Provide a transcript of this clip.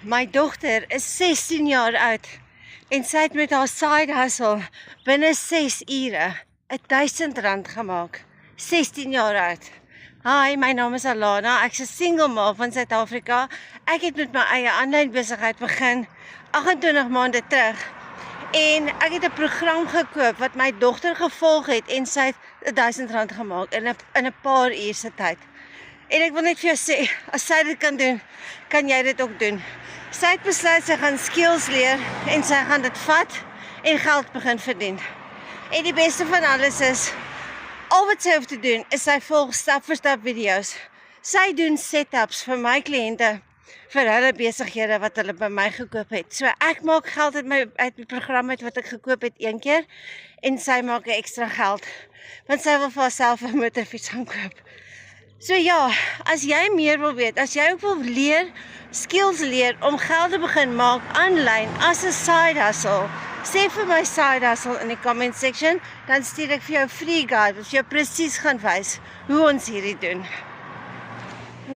My dogter is 16 jaar oud en sy het met haar side hustle binne 6 ure R1000 gemaak. 16 jaar oud. Hi, my naam is Alana. Ek's 'n single ma van Suid-Afrika. Ek het met my eie aanlyn besigheid begin 28 maande terug. En ek het 'n program gekoop wat my dogter gevolg het en sy het R1000 gemaak in 'n paar uur se tyd. En ek wil net vir jou sê, as sy dit kan doen, kan jy dit ook doen. Sy het besluit sy gaan skills leer en sy gaan dit vat en geld begin verdien. En die beste van alles is, al wat sy hoef te doen, is sy volg stap vir stap video's. Sy doen setups vir my kliënte, vir hulle besighede wat hulle by my gekoop het. So ek maak geld uit die program uit wat ek gekoop het 1 keer, en sy maak ekstra geld, want sy wil vir haarself 'n motorfiets gaan koop. So ja, as jy meer wil weet, as jy ook wil leer, skills leer om geld te begin maak aanlyn as 'n side hustle, sê vir my side hustle in die comment section, dan stuur ek vir jou 'n free guide wat vir jou presies gaan wys hoe ons hierdie doen.